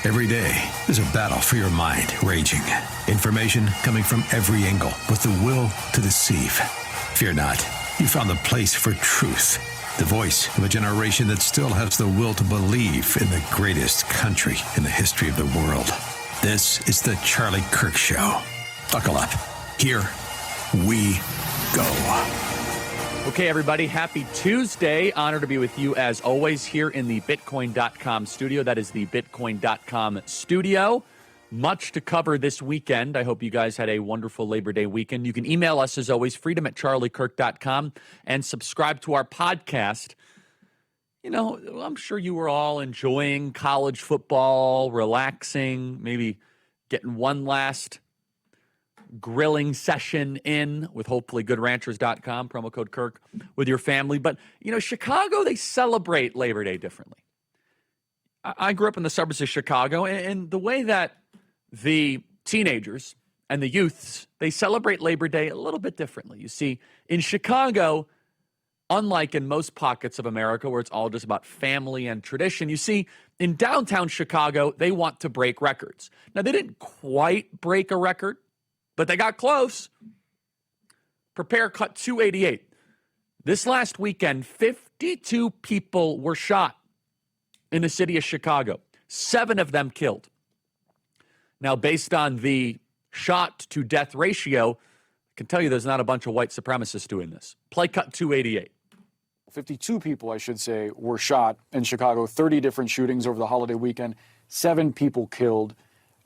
Every day, there's a battle for your mind raging. Information coming from every angle with the will to deceive. Fear not. You found the place for truth. The voice of a generation that still has the will to believe in the greatest country in the history of the world. This is the Charlie Kirk Show. Buckle up. Here we go. Okay, everybody, happy Tuesday. Honored to be with you, as always, here in the Bitcoin.com studio. That is the Bitcoin.com studio. Much to cover this weekend. I hope you guys had a wonderful Labor Day weekend. You can email us, as always, freedom@charliekirk.com, and subscribe to our podcast. You know, I'm sure you were all enjoying college football, relaxing, maybe getting one last grilling session in with hopefully goodranchers.com, promo code Kirk, with your family. But, you know, Chicago, they celebrate Labor Day differently. I grew up in the suburbs of Chicago, and the way that the teenagers and the youths, they celebrate Labor Day a little bit differently. You see, in Chicago, unlike in most pockets of America where it's all just about family and tradition, you see, in downtown Chicago, they want to break records. Now, they didn't quite break a record, but they got close. Prepare cut 288. This last weekend, 52 people were shot in the city of Chicago. 7 of them killed. Now, based on the shot-to-death ratio, I can tell you there's not a bunch of white supremacists doing this. Play cut 288. 52 people, I should say, were shot in Chicago. 30 different shootings over the holiday weekend. 7 people killed.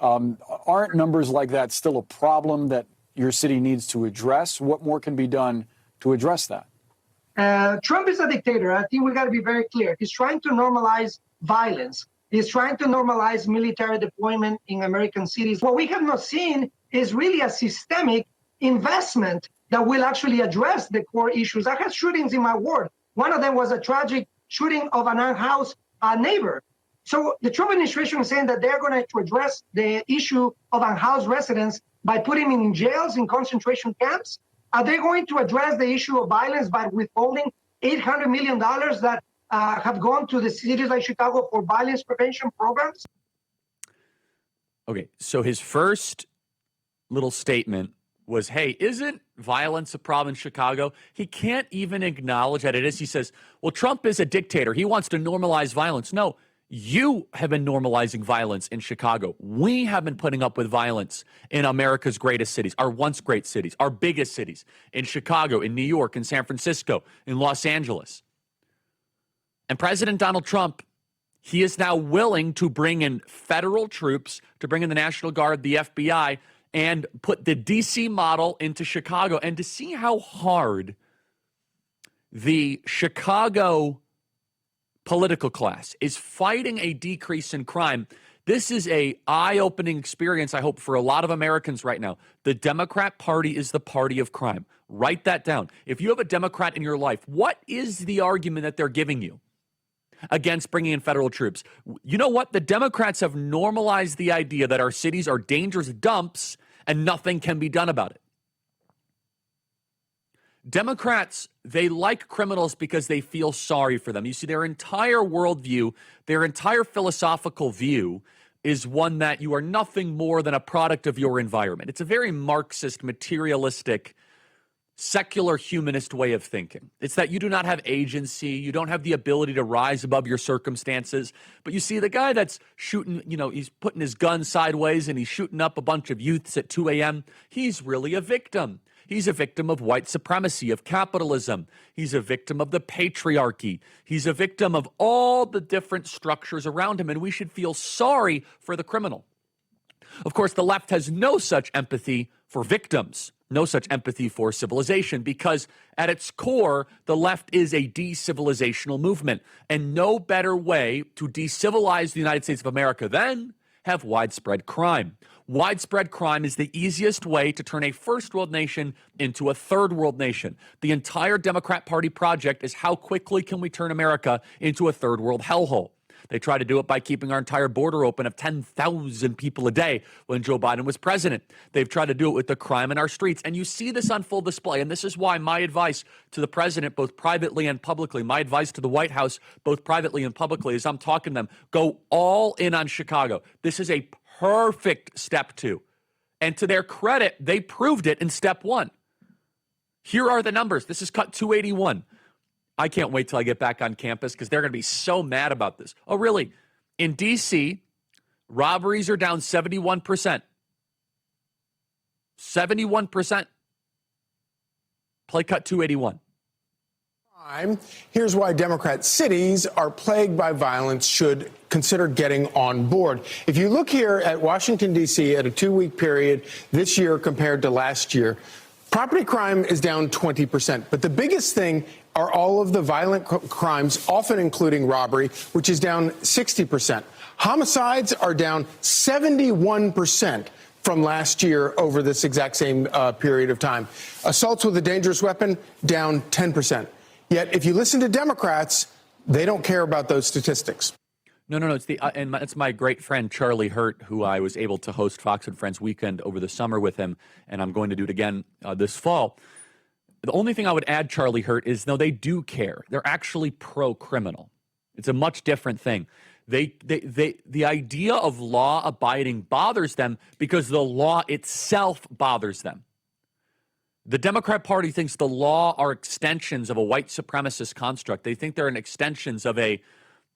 Aren't numbers like that still a problem that your city needs to address? What more can be done to address that? Trump is a dictator. I think we got to be very clear. He's trying to normalize violence. He's trying to normalize military deployment in American cities. What we have not seen is really a systemic investment that will actually address the core issues. I had shootings in my ward. One of them was a tragic shooting of an unhoused neighbor. So the Trump administration is saying that they're going to address the issue of unhoused residents by putting them in jails, in concentration camps. Are they going to address the issue of violence by withholding $800 million that have gone to the cities like Chicago for violence prevention programs? Okay, so his first little statement was, hey, isn't violence a problem in Chicago? He can't even acknowledge that it is. He says, well, Trump is a dictator. He wants to normalize violence. No. You have been normalizing violence in Chicago. We have been putting up with violence in America's greatest cities, our once great cities, our biggest cities, in Chicago, in New York, in San Francisco, in Los Angeles. And President Donald Trump, he is now willing to bring in federal troops, to bring in the National Guard, the FBI, and put the D.C. model into Chicago. And to see how hard the Chicago political class is fighting a decrease in crime. This is a eye-opening experience, I hope, for a lot of Americans right now. The Democrat Party is the party of crime. Write that down. If you have a Democrat in your life, what is the argument that they're giving you against bringing in federal troops? You know what? The Democrats have normalized the idea that our cities are dangerous dumps and nothing can be done about it. Democrats, they like criminals because they feel sorry for them. You see, their entire worldview, their entire philosophical view is one that you are nothing more than a product of your environment. It's a very Marxist, materialistic, secular humanist way of thinking. It's that you do not have agency, you don't have the ability to rise above your circumstances. But you see, the guy that's shooting, you know, he's putting his gun sideways and he's shooting up a bunch of youths at 2 a.m., he's really a victim. He's a victim of white supremacy, of capitalism. He's a victim of the patriarchy. He's a victim of all the different structures around him, and we should feel sorry for the criminal. Of course, the left has no such empathy for victims, no such empathy for civilization, because at its core, the left is a de-civilizational movement, and no better way to de-civilize the United States of America than have widespread crime. Widespread crime is the easiest way to turn a first world nation into a third world nation. The entire Democrat Party project is how quickly can we turn America into a third world hellhole. They tried to do it by keeping our entire border open of 10,000 people a day when Joe Biden was president. They've tried to do it with the crime in our streets. And you see this on full display. And this is why my advice to the president, both privately and publicly, my advice to the White House, both privately and publicly, as I'm talking to them, go all in on Chicago. This is a perfect step 2. And to their credit, they proved it in step 1. Here are the numbers. This is cut 281. I can't wait till I get back on campus because they're going to be so mad about this. Oh, really? In D.C., robberies are down 71%. 71%. Play cut 281. Here's why Democrat cities are plagued by violence should consider getting on board. If you look here at Washington, D.C., at a 2-week period this year compared to last year, property crime is down 20%. But the biggest thing are all of the violent crimes, often including robbery, which is down 60%. Homicides are down 71% from last year over this exact same period of time. Assaults with a dangerous weapon down 10%. Yet, if you listen to Democrats, they don't care about those statistics. No. It's my great friend Charlie Kirk, who I was able to host Fox and Friends Weekend over the summer with him, and I'm going to do it again this fall. The only thing I would add, Charlie Kirk, is no, they do care. They're actually pro-criminal. It's a much different thing. The idea of law abiding bothers them because the law itself bothers them. The Democrat Party thinks the law are extensions of a white supremacist construct. They think they're an extensions of a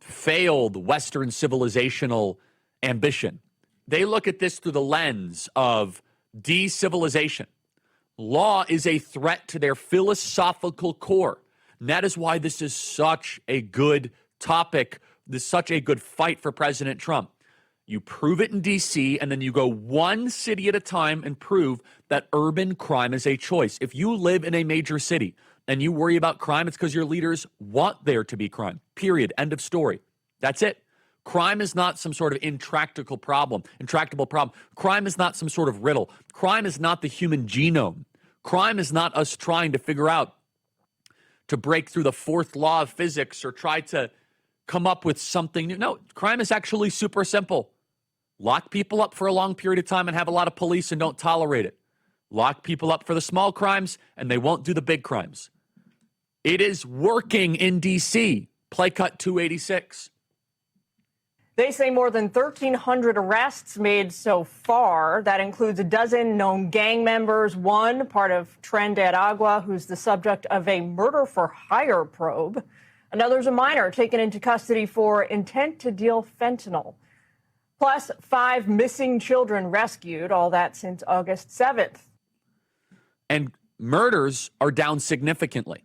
failed Western civilizational ambition. They look at this through the lens of de-civilization. Law is a threat to their philosophical core. And that is why this is such a good topic. This is such a good fight for President Trump. You prove it in D.C., and then you go one city at a time and prove that urban crime is a choice. If you live in a major city and you worry about crime, it's because your leaders want there to be crime. Period. End of story. That's it. Crime is not some sort of intractable problem. Crime is not some sort of riddle. Crime is not the human genome. Crime is not us trying to figure out to break through the fourth law of physics or try to come up with something new. No, crime is actually super simple. Lock people up for a long period of time and have a lot of police and don't tolerate it. Lock people up for the small crimes and they won't do the big crimes. It is working in D.C. Play cut 286. They say more than 1,300 arrests made so far. That includes a dozen known gang members, one part of Tren de Aragua, who's the subject of a murder-for-hire probe. Another's a minor taken into custody for intent to deal fentanyl. Plus, 5 missing children rescued, all that since August 7th. And murders are down significantly.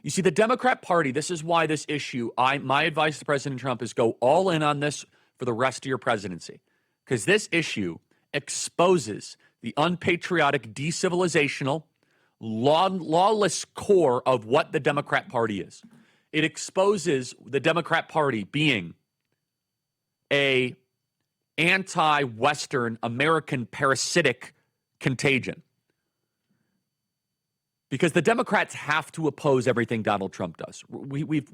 You see, the Democrat Party, this is why this issue, my advice to President Trump is go all in on this for the rest of your presidency. Because this issue exposes the unpatriotic, de-civilizational, lawless core of what the Democrat Party is. It exposes the Democrat Party being a anti-Western American parasitic contagion. Because the Democrats have to oppose everything Donald Trump does. We've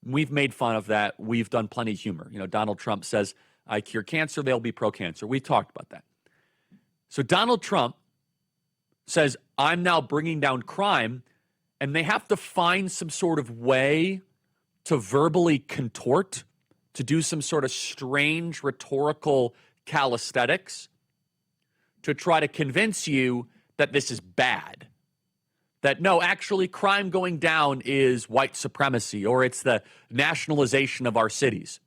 made fun of that. We've done plenty of humor. You know, Donald Trump says, I cure cancer, they'll be pro-cancer. We've talked about that. So Donald Trump says, I'm now bringing down crime, and they have to find some sort of way to verbally contort, to do some sort of strange rhetorical calisthenics to try to convince you that this is bad. That, no, actually, crime going down is white supremacy, or it's the nationalization of our cities.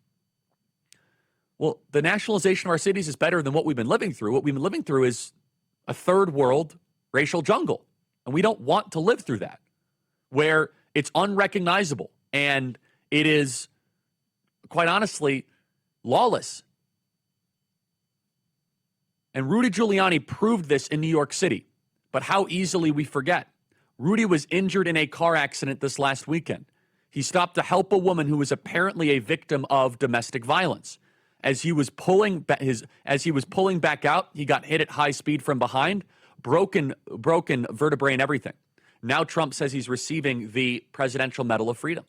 Well, the nationalization of our cities is better than what we've been living through. What we've been living through is a third world racial jungle, and we don't want to live through that, where it's unrecognizable, and it is, quite honestly, lawless. And Rudy Giuliani proved this in New York City, but how easily we forget. Rudy was injured in a car accident this last weekend. He stopped to help a woman who was apparently a victim of domestic violence. As he was pulling back out, he got hit at high speed from behind, broken vertebrae and everything. Now Trump says he's receiving the Presidential Medal of Freedom.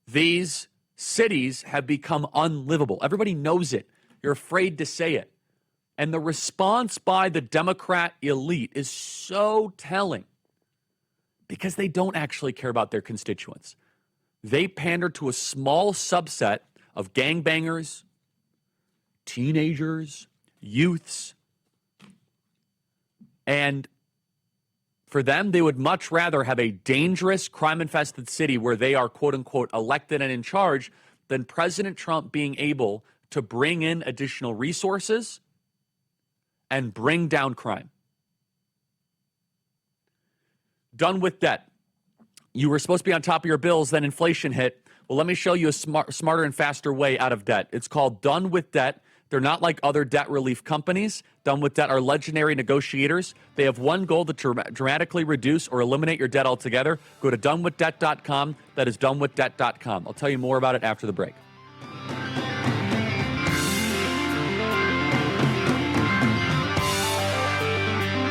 These cities have become unlivable. Everybody knows it. You're afraid to say it. And the response by the Democrat elite is so telling because they don't actually care about their constituents. They pander to a small subset of gangbangers, teenagers, youths, and for them, they would much rather have a dangerous, crime-infested city where they are, quote-unquote, elected and in charge than President Trump being able to bring in additional resources and bring down crime. Done with debt. You were supposed to be on top of your bills, then inflation hit. Well, let me show you a smarter and faster way out of debt. It's called Done with Debt. They're not like other debt relief companies. Done with Debt are legendary negotiators. They have one goal to dramatically reduce or eliminate your debt altogether. Go to donewithdebt.com. That is donewithdebt.com. I'll tell you more about it after the break.